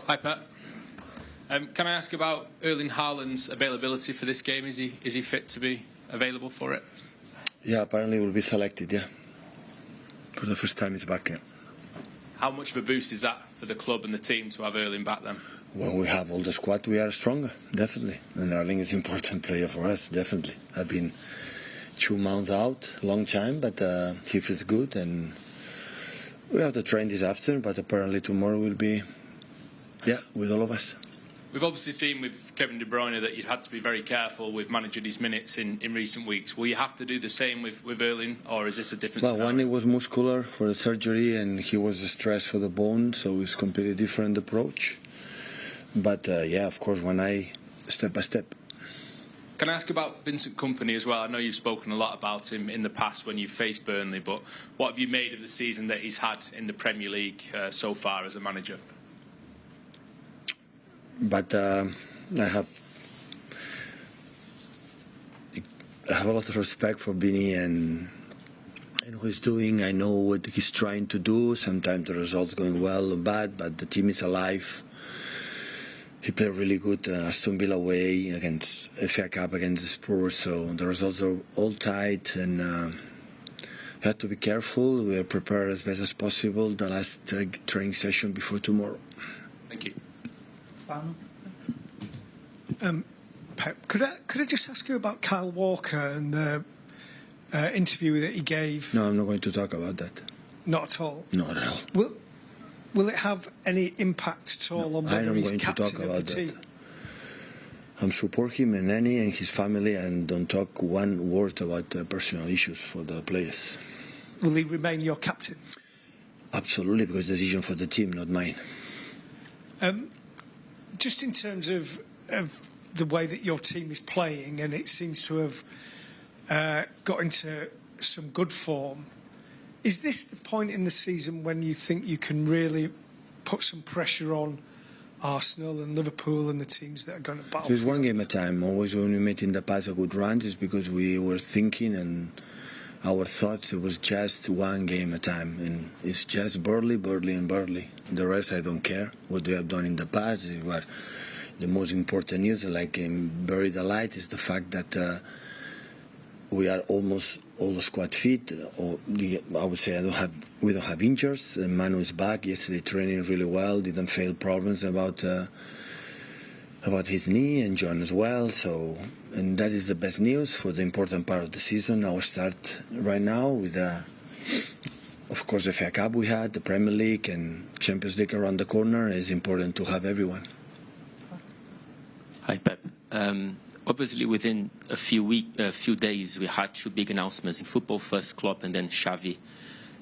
Hi, Pep. Can I ask about Erling Haaland's availability for this game? Is he fit to be available for it? Yeah, apparently he will be selected, yeah. For the first time he's back, yeah. How much of a boost is that for the club and the team to have Erling back then? When we have all the squad, we are stronger, definitely. And Erling is an important player for us, definitely. I've been 2 months out, long time, but he feels good. And we have to train this afternoon, but apparently tomorrow will be, yeah, with all of us. We've obviously seen with Kevin De Bruyne that you'd had to be very careful with managing his minutes in recent weeks. Will you have to do the same with Erling, or is this a different scenario? One, it was muscular for the surgery, and he was stressed for the bone, so it's a completely different approach. But, yeah, of course, step by step. Can I ask about Vincent Kompany as well? I know you've spoken a lot about him in the past when you've faced Burnley, but what have you made of the season that he's had in the Premier League so far as a manager? But I have a lot of respect for Bini and what he's doing. I know what he's trying to do. Sometimes the results going well or bad, but the team is alive. He played really good Aston Villa away against FA Cup against the Spurs, so the results are all tight, and you have to be careful. We are prepared as best as possible. The last training session before tomorrow. Thank you. Pep, could I just ask you about Kyle Walker and the interview that he gave? No, I'm not going to talk about that. Not at all? Not at all. Will it have any impact at all on whether he's captain of the team? I'm support him and Annie and his family, and don't talk one word about personal issues for the players. Will he remain your captain? Absolutely, because decision for the team, not mine. Just in terms of the way that your team is playing, and it seems to have got into some good form, is this the point in the season when you think you can really put some pressure on Arsenal and Liverpool and the teams that are going to battle? It's one game at a time. Always when we made in the past a good run, is because we were thinking and our thoughts, it was just one game at a time. And it's just Burnley, and Burnley. The rest, I don't care. What they have done in the past is what the most important news, like in Bury the Light, is the fact that we are almost all the squad fit. I would say we don't have injuries. Manu is back. Yesterday training really well. Didn't fail problems about his knee, and John as well. So, and that is the best news for the important part of the season. Our start right now with of course the FA Cup we had, the Premier League and Champions League around the corner. It's important to have everyone. Hi, Pep. Obviously, within a few days, we had two big announcements in football: first Klopp and then Xavi.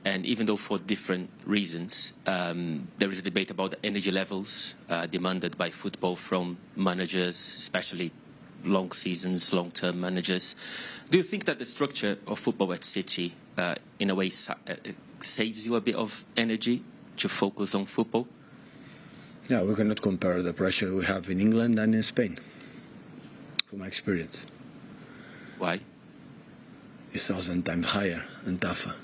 And even though for different reasons, there is a debate about the energy levels demanded by football from managers, especially long seasons, long-term managers. Do you think that the structure of football at City, in a way, saves you a bit of energy to focus on football? Yeah, we cannot compare the pressure we have in England and in Spain, from my experience. Why? It's 1,000 times higher and tougher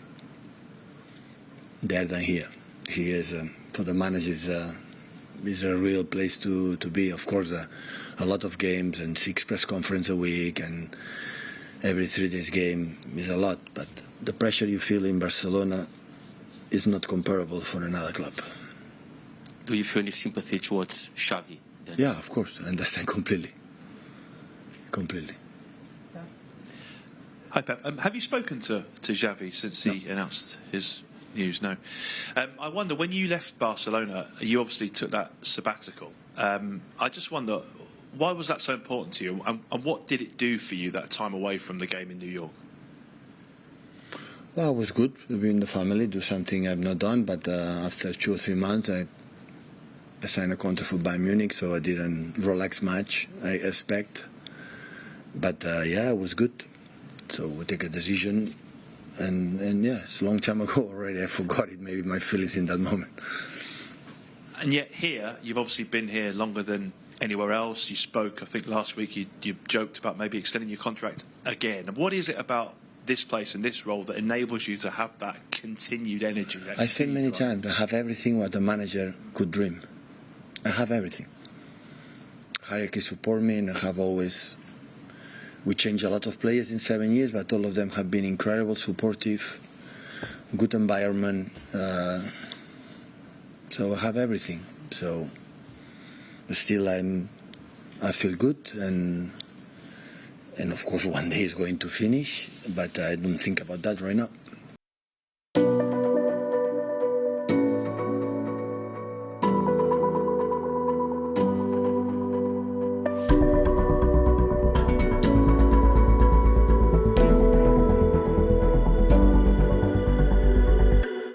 there than here. He is, for the managers, is a real place to be. Of course, a lot of games and 6 press conferences a week and every 3 days game is a lot. But the pressure you feel in Barcelona is not comparable for another club. Do you feel any sympathy towards Xavi? Then? Yeah, of course. I understand completely. Completely. Hi, Pep. Have you spoken to Xavi since he announced his news? No. I wonder, when you left Barcelona, you obviously took that sabbatical. I just wonder, why was that so important to you, and what did it do for you, that time away from the game in New York? Well, it was good to be in the family, do something I've not done, but after 2 or 3 months, I signed a contract for Bayern Munich, so I didn't relax much, I expect. But yeah, it was good. So we take a decision, and yeah, it's a long time ago already. I forgot it. Maybe my feelings in that moment. And yet here, you've obviously been here longer than anywhere else. You spoke, I think last week, you joked about maybe extending your contract again. What is it about this place and this role that enables you to have that continued energy? I said many times, I have everything what a manager could dream. I have everything. Hierarchy support me, and I have always. We changed a lot of players in 7 years, but all of them have been incredible, supportive, good environment. So I have everything. So still, I feel good, and of course one day is going to finish, but I don't think about that right now.